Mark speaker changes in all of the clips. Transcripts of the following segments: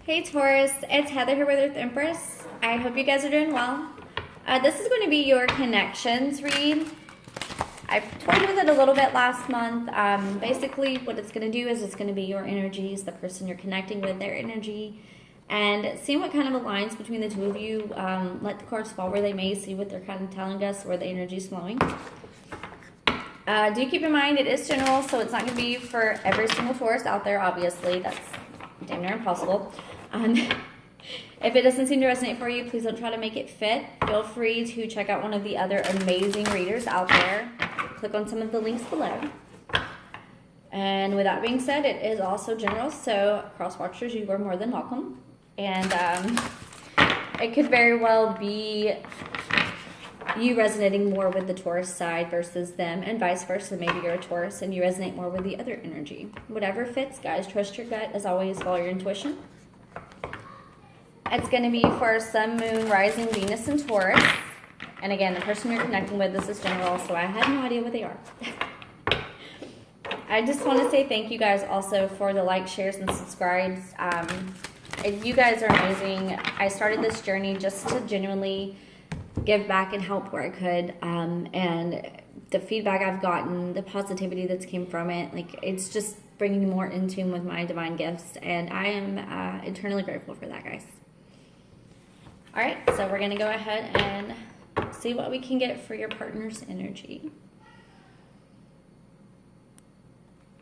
Speaker 1: Hey Taurus, it's Heather here with Earth Empress. I hope you guys are doing well. This is going to be your connections read. I toyed with it a little bit last month. Basically what it's going to do is it's going to be your energies, the person you're connecting with, their energy, and seeing what kind of aligns between the two of you. Let the cards fall where they may, see what they're kind of telling us, where the energy is flowing. Do keep in mind it is general, so it's not going to be for every single Taurus out there, obviously. That's damn near impossible. If it doesn't seem to resonate for you, please don't try to make it fit. Feel free to check out one of the other amazing readers out there. Click on some of the links below. And with that being said, it is also general, so cross watchers, you are more than welcome. And it could very well be you resonating more with the Taurus side versus them, and vice versa. Maybe you're a Taurus and you resonate more with the other energy. Whatever fits, guys. Trust your gut. As always, follow your intuition. It's going to be for Sun, Moon, Rising, Venus, and Taurus. And again, the person you're connecting with, this is general, so I have no idea what they are. I just want to say thank you guys also for the likes, shares, and subscribes. You guys are amazing. I started this journey just to genuinely give back and help where I could, and the feedback I've gotten, the positivity that's came from it, like, it's just bringing me more in tune with my divine gifts, and I am eternally grateful for that, guys. All right, so we're gonna go ahead and see what we can get for your partner's energy.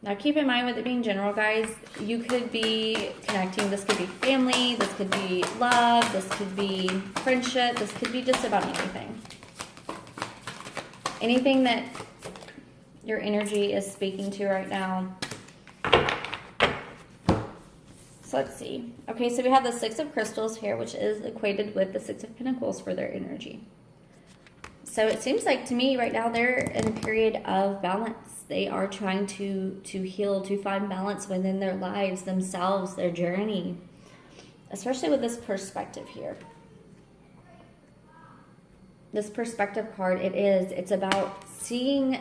Speaker 1: Now keep in mind with it being general, guys, you could be connecting, this could be family, this could be love, this could be friendship, this could be just about anything. Anything that your energy is speaking to right now. So let's see. Okay, so we have the Six of Crystals here, which is equated with the Six of Pentacles for their energy. So it seems like to me right now they're in a period of balance. They are trying to heal, to find balance within their lives, themselves, their journey. Especially with this perspective here. This perspective card, it's about seeing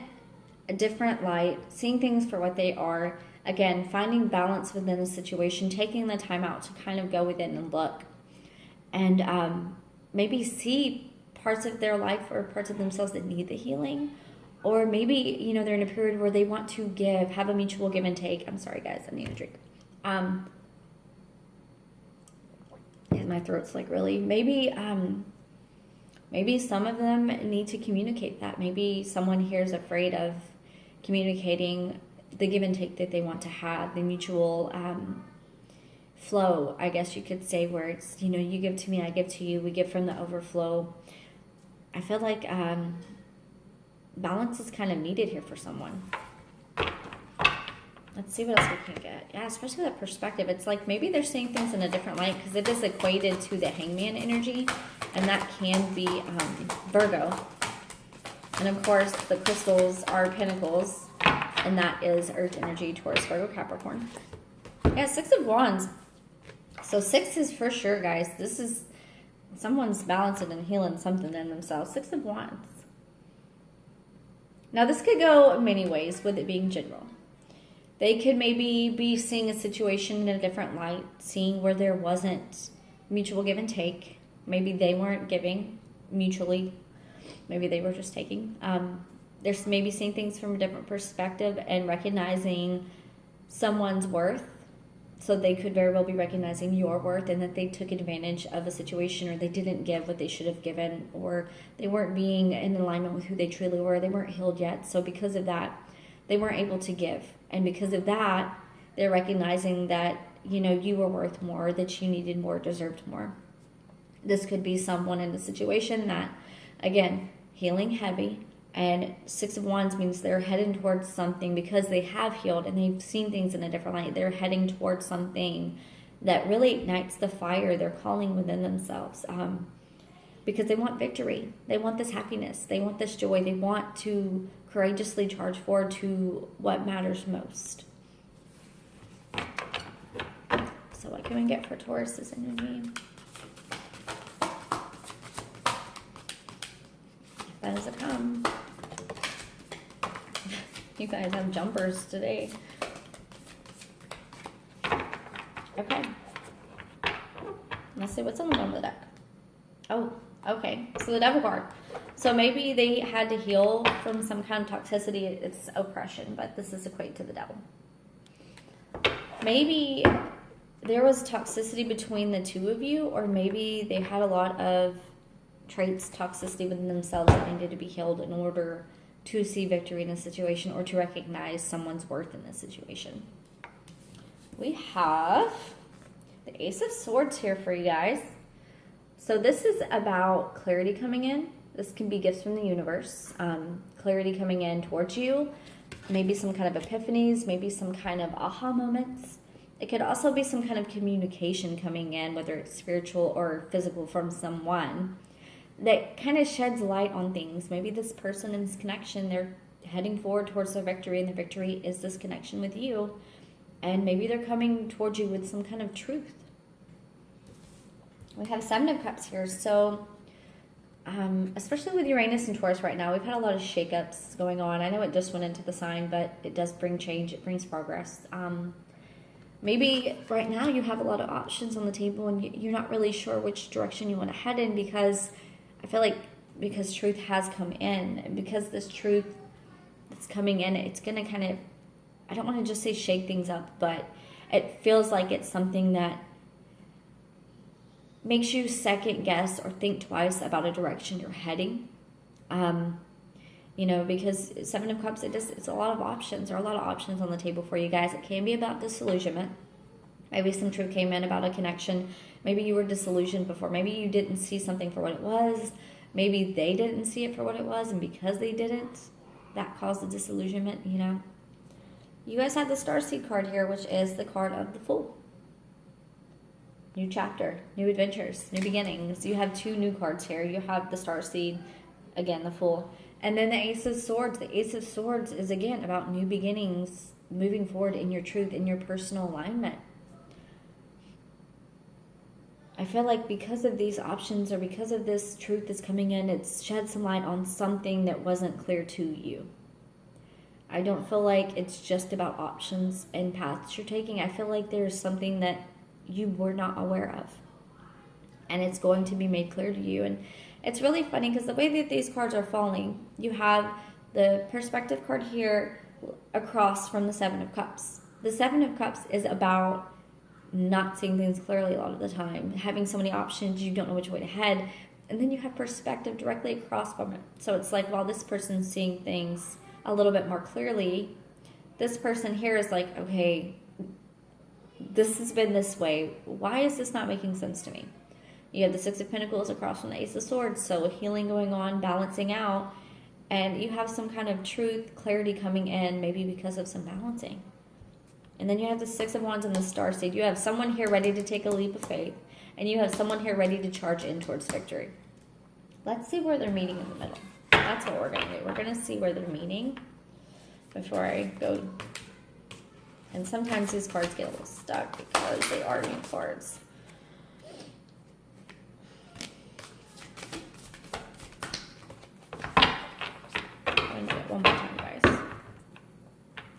Speaker 1: a different light, seeing things for what they are. Again, finding balance within the situation, taking the time out to kind of go within and look. And maybe see parts of their life or parts of themselves that need the healing. Or maybe, you know, they're in a period where they want to give, have a mutual give and take. I'm sorry, guys, I need a drink. Yeah, my throat's like really, maybe some of them need to communicate that. Maybe someone here is afraid of communicating the give and take that they want to have, the mutual flow, I guess you could say, where it's, you know, you give to me, I give to you, we give from the overflow. I feel like balance is kind of needed here for someone. Let's see what else we can get. Yeah, especially that perspective. It's like maybe they're seeing things in a different light because it is equated to the Hangman energy, and that can be Virgo. And of course, the crystals are Pentacles, and that is Earth energy, Taurus, Virgo, Capricorn. Yeah, Six of Wands. So 6 is for sure, guys. This is someone's balancing and healing something in themselves. Six of Wands. Now, this could go many ways with it being general. They could maybe be seeing a situation in a different light, seeing where there wasn't mutual give and take. Maybe they weren't giving mutually. Maybe they were just taking. There's maybe seeing things from a different perspective and recognizing someone's worth. So they could very well be recognizing your worth, and that they took advantage of a situation, or they didn't give what they should have given, or they weren't being in alignment with who they truly were. They weren't healed yet. So because of that, they weren't able to give. And because of that, they're recognizing that, you know, you were worth more, that you needed more, deserved more. This could be someone in a situation that, again, healing heavy. And Six of Wands means they're heading towards something because they have healed and they've seen things in a different light. They're heading towards something that really ignites the fire they're calling within themselves, because they want victory. They want this happiness. They want this joy. They want to courageously charge forward to what matters most. So what can we get for Taurus's energy? If that is a come. You guys have jumpers today. Okay. Let's see what's on the bottom of the deck. Oh, okay. So the Devil card. So maybe they had to heal from some kind of toxicity. It's oppression, but this is equate to the devil. Maybe there was toxicity between the two of you, or maybe they had a lot of traits, toxicity within themselves that needed to be healed in order to see victory in a situation or to recognize someone's worth in this situation. We have the Ace of Swords here for you guys. So this is about clarity coming in. This can be gifts from the universe. Clarity coming in towards you. Maybe some kind of epiphanies. Maybe some kind of aha moments. It could also be some kind of communication coming in, whether it's spiritual or physical, from someone that kind of sheds light on things. Maybe this person in this connection, they're heading forward towards their victory, and the victory is this connection with you. And maybe they're coming towards you with some kind of truth. We have Seven of Cups here. So, especially with Uranus and Taurus right now, we've had a lot of shakeups going on. I know it just went into the sign, but it does bring change. It brings progress. Maybe right now you have a lot of options on the table and you're not really sure which direction you want to head in, because I feel like because truth has come in, and because this truth that's coming in, it's going to kind of, I don't want to just say shake things up, but it feels like it's something that makes you second guess or think twice about a direction you're heading. You know, because Seven of Cups, it's a lot of options. There are a lot of options on the table for you guys. It can be about disillusionment. Maybe some truth came in about a connection. Maybe you were disillusioned before. Maybe you didn't see something for what it was. Maybe they didn't see it for what it was, and because they didn't, that caused the disillusionment, you know. You guys have the Starseed card here, which is the card of the Fool. New chapter, new adventures, new beginnings. You have two new cards here. You have the Starseed, again, the Fool. And then the Ace of Swords. The Ace of Swords is, again, about new beginnings, moving forward in your truth, in your personal alignment. I feel like because of these options, or because of this truth that's coming in, it's shed some light on something that wasn't clear to you. I don't feel like it's just about options and paths you're taking. I feel like there's something that you were not aware of, and it's going to be made clear to you. And it's really funny because the way that these cards are falling, you have the perspective card here across from the Seven of Cups. The Seven of Cups is about not seeing things clearly a lot of the time, having so many options, you don't know which way to head, and then you have perspective directly across from it. So it's like, while this person's seeing things a little bit more clearly, this person here is like, okay, this has been this way. Why is this not making sense to me? You have the Six of Pentacles across from the Ace of Swords, so healing going on, balancing out, and you have some kind of truth, clarity coming in, maybe because of some balancing. And then you have the Six of Wands and the Starseed. You have someone here ready to take a leap of faith, and you have someone here ready to charge in towards victory. Let's see where they're meeting in the middle. That's what we're going to do. We're going to see where they're meeting before I go. And sometimes these cards get a little stuck because they are new cards. I'm going to do it one more time, guys,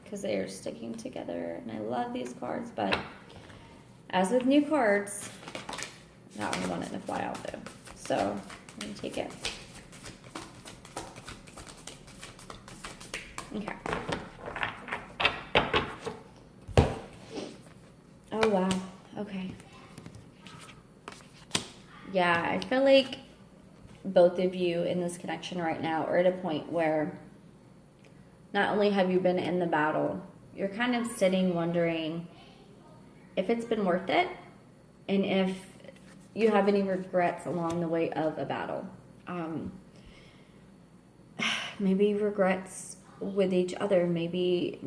Speaker 1: because they are sticking together, and I love these cards, but as with new cards, that one wanted to fly out though. So I'm going to take it. Okay. Oh, wow. Okay. Yeah, I feel like both of you in this connection right now are at a point where not only have you been in the battle, you're kind of sitting wondering if it's been worth it, and if you have any regrets along the way of a battle. Maybe regrets with each other, maybe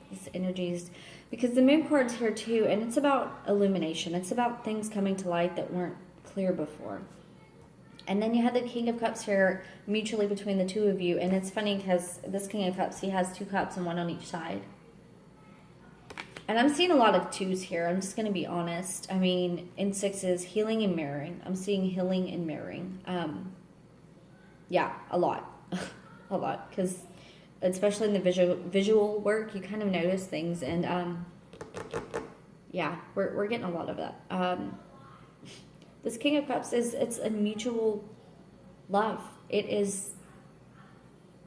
Speaker 1: these energies, because the Moon card's here too, and it's about illumination. It's about things coming to light that weren't clear before. And then you have the King of Cups here mutually between the two of you, and it's funny because this King of Cups, he has two cups and one on each side. And I'm seeing a lot of twos here. I'm just going to be honest. I mean, in sixes, healing and mirroring. I'm seeing healing and mirroring. Yeah, a lot. A lot, because especially in the visual work, you kind of notice things, and Yeah, we're getting a lot of that. This King of Cups it's a mutual love. It is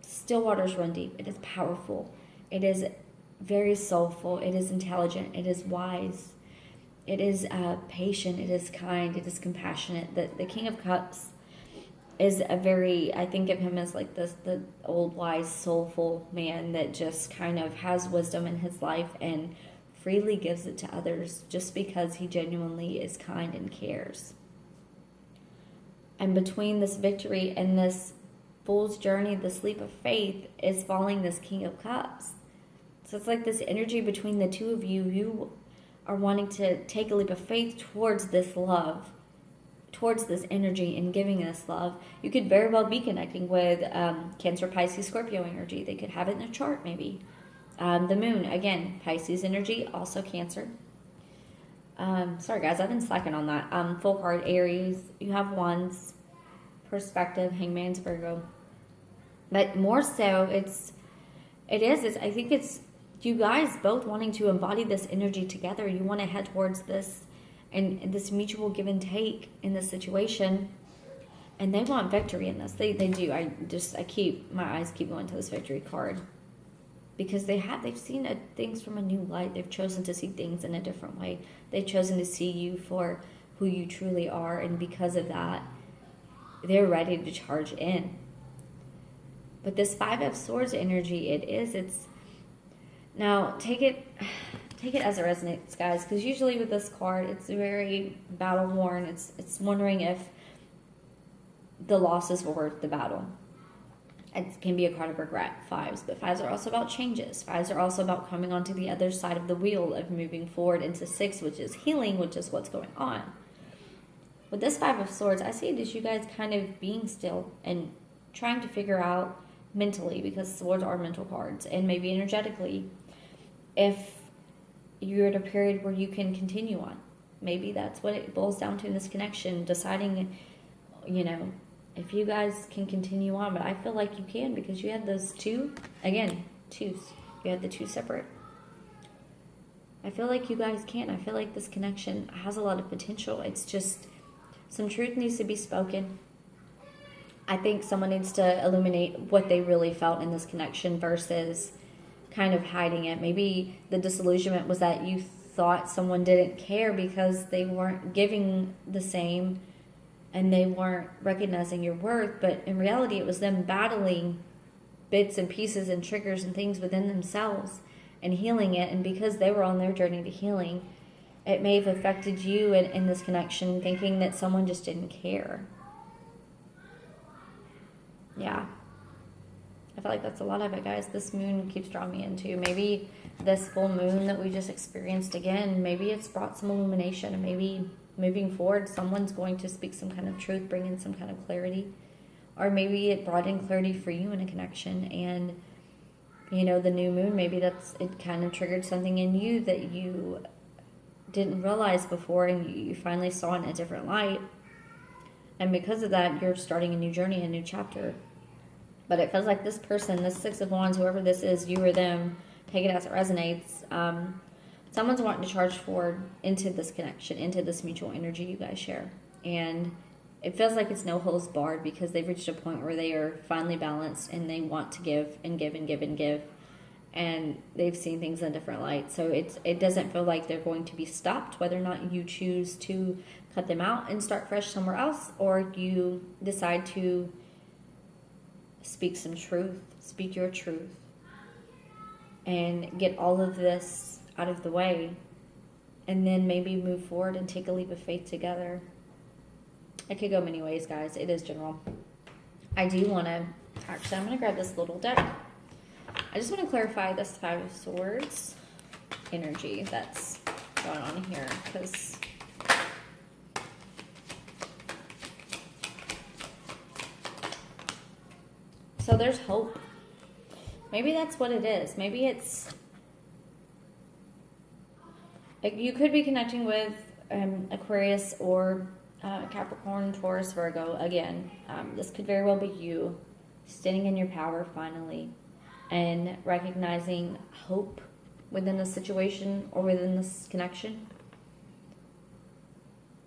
Speaker 1: still waters run deep. It is powerful. It is very soulful. It is intelligent. It is wise. It is patient. It is kind. It is compassionate. The King of Cups is a very, I think of him as like the old wise soulful man that just kind of has wisdom in his life and freely gives it to others just because he genuinely is kind and cares. And between this victory and this fool's journey, this leap of faith, is falling this King of Cups. So it's like this energy between the two of you. You are wanting to take a leap of faith towards this love, towards this energy and giving this love. You could very well be connecting with Cancer, Pisces, Scorpio energy. They could have it in a chart maybe. The moon, again, Pisces energy, also Cancer. Sorry guys, I've been slacking on that. Full card, Aries. You have Wands, Perspective, Hangman's, Virgo. But more so, I think it's you guys both wanting to embody this energy together. You want to head towards this and this mutual give and take in this situation. And they want victory in this. They do. My eyes keep going to this victory card. Because they've seen things from a new light. They've chosen to see things in a different way. They've chosen to see you for who you truly are. And because of that, they're ready to charge in. But this Five of Swords energy, it's now take it as it resonates, guys, because usually with this card, it's very battle worn. It's wondering if the losses were worth the battle. It can be a card of regret, fives, but fives are also about changes. Fives are also about coming onto the other side of the wheel of moving forward into six, which is healing, which is what's going on. With this Five of Swords, I see it as you guys kind of being still and trying to figure out mentally, because swords are mental cards, and maybe energetically, if you're at a period where you can continue on. Maybe that's what it boils down to in this connection, deciding, if you guys can continue on. But I feel like you can, because you had those two, again, twos. You had the two separate. I feel like you guys can. I feel like this connection has a lot of potential. It's just some truth needs to be spoken. I think someone needs to illuminate what they really felt in this connection versus kind of hiding it. Maybe the disillusionment was that you thought someone didn't care because they weren't giving the same and they weren't recognizing your worth, but in reality it was them battling bits and pieces and triggers and things within themselves and healing it. And because they were on their journey to healing, it may have affected you in this connection, thinking that someone just didn't care. Yeah. I feel like that's a lot of it, guys. This moon keeps drawing me into maybe this full moon that we just experienced again. Maybe it's brought some illumination, and maybe moving forward, someone's going to speak some kind of truth, bring in some kind of clarity. Or maybe it brought in clarity for you in a connection. And, the new moon, maybe it kind of triggered something in you that you didn't realize before, and you finally saw it in a different light. And because of that, you're starting a new journey, a new chapter. But it feels like this person, this Six of Wands, whoever this is, you or them, take it as it resonates. Someone's wanting to charge forward into this connection, into this mutual energy you guys share. And it feels like it's no holds barred, because they've reached a point where they are finally balanced and they want to give and give and give and give. And they've seen things in a different light. So it doesn't feel like they're going to be stopped, whether or not you choose to cut them out and start fresh somewhere else, or you decide to speak some truth, speak your truth, and get all of this out of the way, and then maybe move forward and take a leap of faith together. It could go many ways, guys. It is general. I do want to, actually, I'm going to grab this little deck. I just want to clarify this Five of Swords energy that's going on here, because so there's hope. Maybe that's what it is. Maybe it's like you could be connecting with Aquarius or Capricorn, Taurus, Virgo. Again, this could very well be you standing in your power finally and recognizing hope within a situation or within this connection.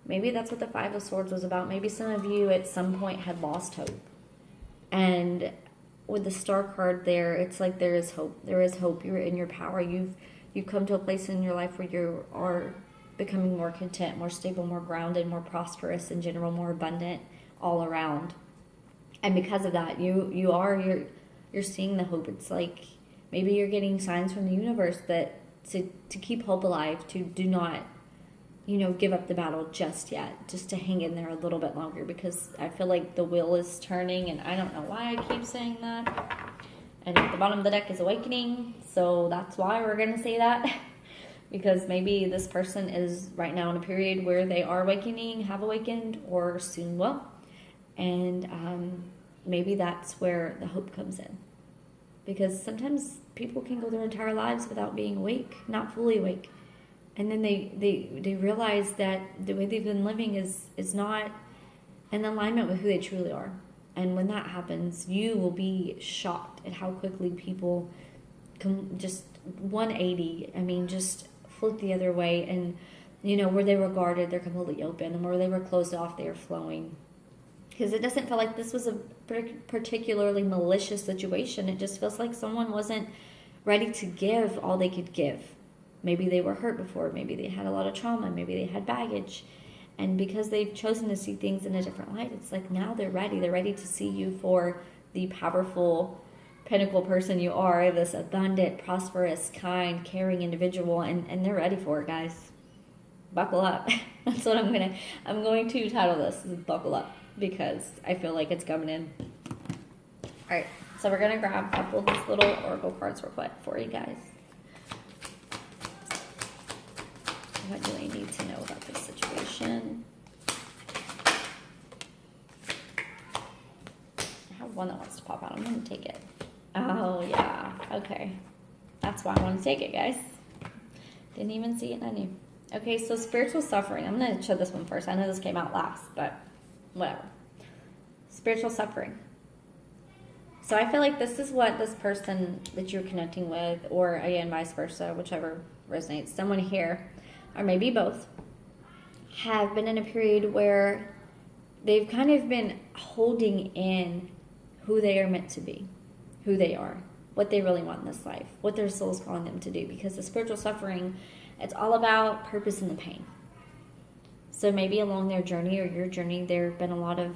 Speaker 1: Maybe that's what the Five of Swords was about. Maybe some of you at some point had lost hope. And with the Star card there, it's like there is hope. There is hope. You're in your power. You've come to a place in your life where you are becoming more content, more stable, more grounded, more prosperous in general, more abundant all around. And because of that, you're seeing the hope. It's like maybe you're getting signs from the universe that to keep hope alive, to do not, give up the battle just yet, just to hang in there a little bit longer, because I feel like the wheel is turning, and I don't know why I keep saying that. And at the bottom of the deck is awakening, so that's why we're going to say that. Because maybe this person is right now in a period where they are awakening, have awakened, or soon will. And maybe that's where the hope comes in. Because sometimes people can go their entire lives without being awake, not fully awake. And then they realize that the way they've been living is not in alignment with who they truly are. And when that happens, you will be shocked at how quickly people can just 180, just flip the other way. And, where they were guarded, they're completely open. And where they were closed off, they are flowing. Because it doesn't feel like this was a particularly malicious situation. It just feels like someone wasn't ready to give all they could give. Maybe they were hurt before. Maybe they had a lot of trauma. Maybe they had baggage. And because they've chosen to see things in a different light, it's like now they're ready. They're ready to see you for the powerful pinnacle person you are, this abundant, prosperous, kind, caring individual, and they're ready for it, guys. Buckle up. That's what I'm going to title this, is Buckle Up, because I feel like it's coming in. All right, so we're going to grab a couple of these little oracle cards real quick for you guys. What do I need to know about this situation? I have one that wants to pop out. I'm going to take it. Oh, yeah. Okay. That's why I want to take it, guys. Didn't even see it on you. Okay, so spiritual suffering. I'm going to show this one first. I know this came out last, but whatever. Spiritual suffering. So I feel like this is what this person that you're connecting with, or again, vice versa, whichever resonates. Someone here, or maybe both, have been in a period where they've kind of been holding in who they are meant to be, who they are, what they really want in this life, what their soul's calling them to do. Because the spiritual suffering, it's all about purpose in the pain. So maybe along their journey or your journey, there have been a lot of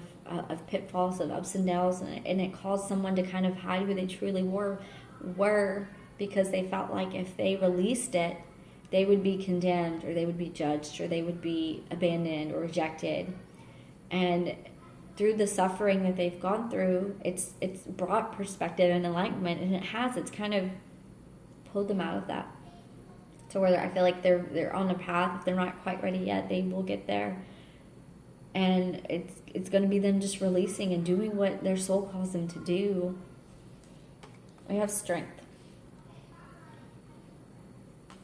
Speaker 1: pitfalls, of ups and downs, and it caused someone to kind of hide who they truly were because they felt like if they released it, they would be condemned, or they would be judged, or they would be abandoned or rejected. And through the suffering that they've gone through, it's brought perspective and enlightenment, and it's kind of pulled them out of that. To where I feel like they're on a path. If they're not quite ready yet, they will get there. And it's going to be them just releasing and doing what their soul calls them to do. We have strength.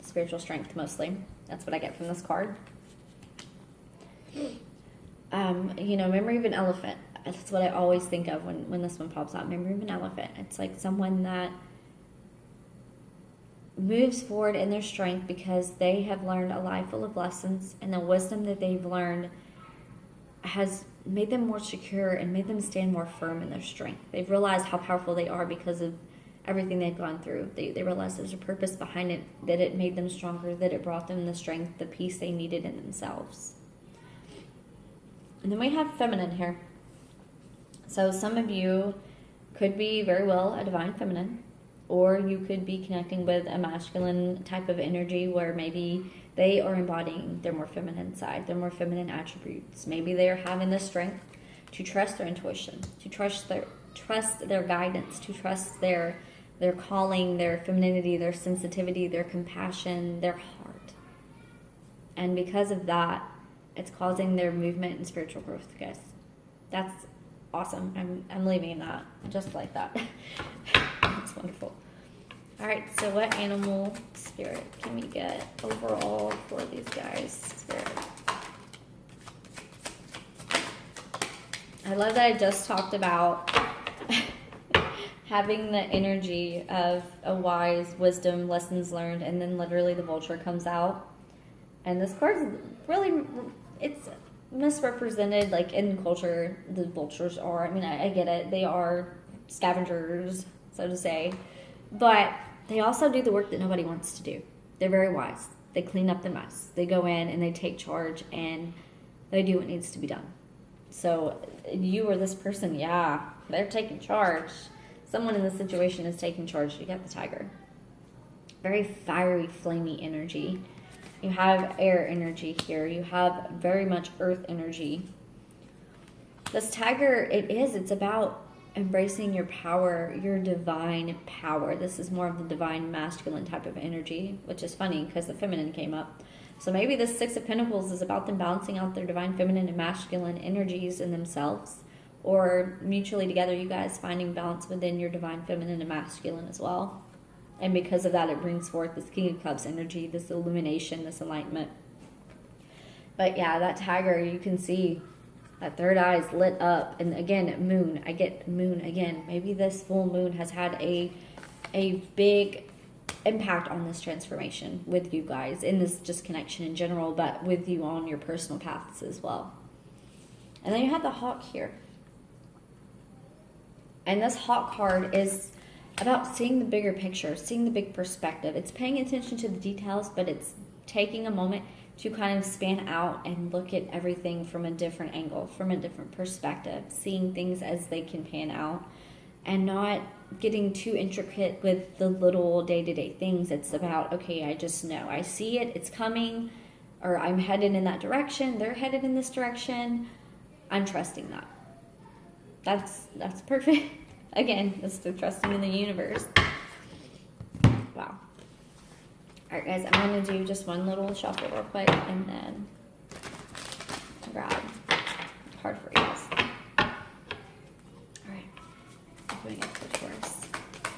Speaker 1: Spiritual strength, mostly. That's what I get from this card. Memory of an elephant. That's what I always think of when this one pops out. Memory of an elephant. It's like someone that moves forward in their strength because they have learned a life full of lessons, and the wisdom that they've learned has made them more secure and made them stand more firm in their strength. They've realized how powerful they are because of everything they've gone through. They realize there's a purpose behind it, that it made them stronger, that it brought them the strength, the peace they needed in themselves. And then we have feminine here. So some of you could be very well a divine feminine, or you could be connecting with a masculine type of energy where maybe they are embodying their more feminine side, their more feminine attributes. Maybe they are having the strength to trust their intuition, to trust their guidance, to trust their calling, their femininity, their sensitivity, their compassion, their heart. And because of that, it's causing their movement and spiritual growth, guys. That's awesome. I'm leaving that just like that. That's wonderful. All right, so what animal spirit can we get overall for these guys? Spirit. I love that I just talked about having the energy of a wise wisdom, lessons learned, and then literally the vulture comes out. And this card's really, it's misrepresented, like in culture, the vultures are, I mean, I get it, they are scavengers, so to say, but they also do the work that nobody wants to do. They're very wise. They clean up the mess. They go in and they take charge and they do what needs to be done. So you or this person, yeah, they're taking charge. Someone in this situation is taking charge. You got the tiger. Very fiery, flamey energy. You have air energy here. You have very much earth energy. This tiger, it's about embracing your power, your divine power. This is more of the divine masculine type of energy, which is funny because the feminine came up. So maybe this Six of Pentacles is about them balancing out their divine feminine and masculine energies in themselves, or mutually together, you guys finding balance within your divine feminine and masculine as well. And because of that, it brings forth this King of Cups energy, this illumination, this enlightenment. But yeah, that tiger, you can see that third eye is lit up. And again, moon. I get moon again. Maybe this full moon has had a big impact on this transformation with you guys, in this just connection in general, but with you on your personal paths as well. And then you have the hawk here. And this hawk card is about seeing the bigger picture, seeing the big perspective. It's paying attention to the details, but it's taking a moment to kind of span out and look at everything from a different angle, from a different perspective, seeing things as they can pan out and not getting too intricate with the little day-to-day things. It's about, okay, I just know. I see it, it's coming, or I'm headed in that direction, they're headed in this direction. I'm trusting that. That's perfect. Again, it's the trusting in the universe. Wow. All right, guys, I'm going to do just one little shuffle real quick and then grab a card for you guys. All right. I'm doing it for Taurus.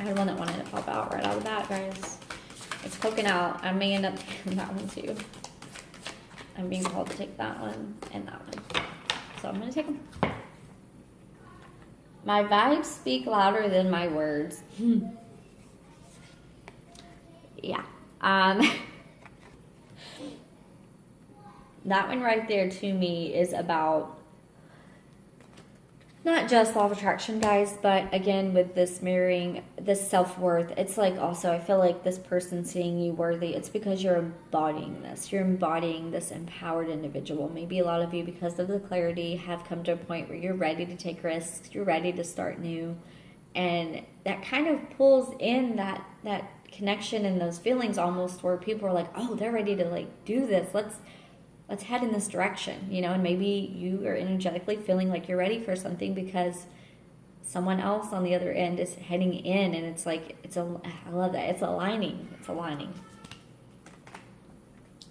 Speaker 1: I had one that wanted to pop out right out of the bat, guys. It's poking out. I may end up taking that one too. I'm being called to take that one and that one. So I'm going to take them. My vibes speak louder than my words. Yeah. That one right there to me is about not just law of attraction, guys, but again, with this mirroring, this self-worth, it's like also, I feel like this person seeing you worthy, it's because you're embodying this. You're embodying this empowered individual. Maybe a lot of you, because of the clarity, have come to a point where you're ready to take risks, you're ready to start new, and that kind of pulls in that connection and those feelings almost where people are like, oh, they're ready to like do this. Let's head in this direction, you know, and maybe you are energetically feeling like you're ready for something because someone else on the other end is heading in, and it's like, I love that. It's aligning.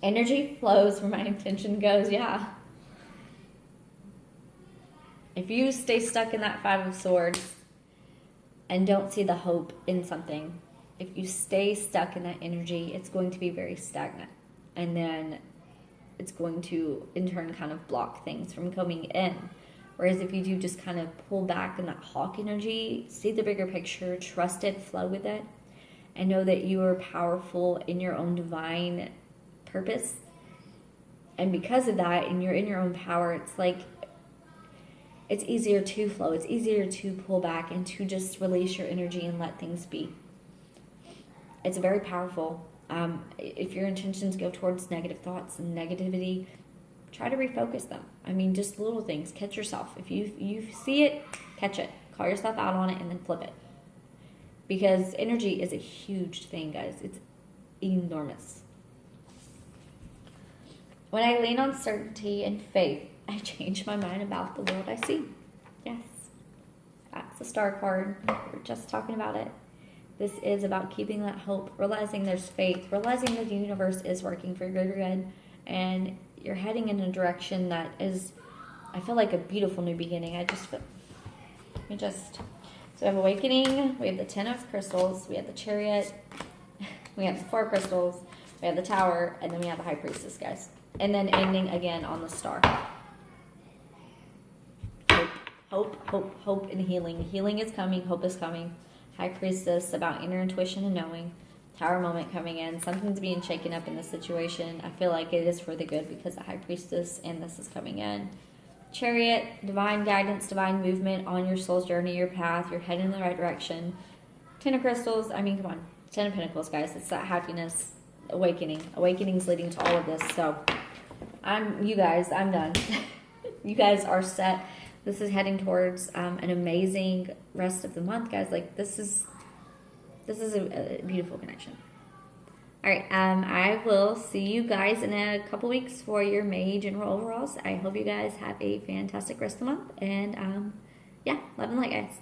Speaker 1: Energy flows where my intention goes. Yeah. If you stay stuck in that Five of Swords and don't see the hope in something, if you stay stuck in that energy, it's going to be very stagnant. And then it's going to, in turn, kind of block things from coming in. Whereas if you do just kind of pull back in that hawk energy, see the bigger picture, trust it, flow with it, and know that you are powerful in your own divine purpose. And because of that, and you're in your own power, it's like, it's easier to flow. It's easier to pull back and to just release your energy and let things be. It's very powerful. If your intentions go towards negative thoughts and negativity, try to refocus them. I mean, just little things. Catch yourself. If you see it, catch it. Call yourself out on it and then flip it. Because energy is a huge thing, guys. It's enormous. When I lean on certainty and faith, I change my mind about the world I see. Yes. That's the Star card. We were just talking about it. This is about keeping that hope, realizing there's faith, realizing that the universe is working for your good, and you're heading in a direction that is, I feel like, a beautiful new beginning. So we have Awakening, we have the Ten of Crystals, we have the Chariot, we have the Four Crystals, we have the Tower, and then we have the High Priestess, guys. And then ending again on the Star. Hope, and healing. Healing is coming, hope is coming. High Priestess about inner intuition and knowing. Tower moment coming in. Something's being shaken up in this situation. I feel like it is for the good because the High Priestess and this is coming in. Chariot, divine guidance, divine movement on your soul's journey, your path. You're heading in the right direction. Ten of Crystals. I mean, come on. Ten of Pentacles, guys. It's that happiness, awakening. Awakening's leading to all of this. So, I'm done. You guys are set. This is heading towards an amazing rest of the month, guys. Like, this is a beautiful connection. All right, I will see you guys in a couple weeks for your May general overalls. I hope you guys have a fantastic rest of the month. And, yeah, love and light, guys.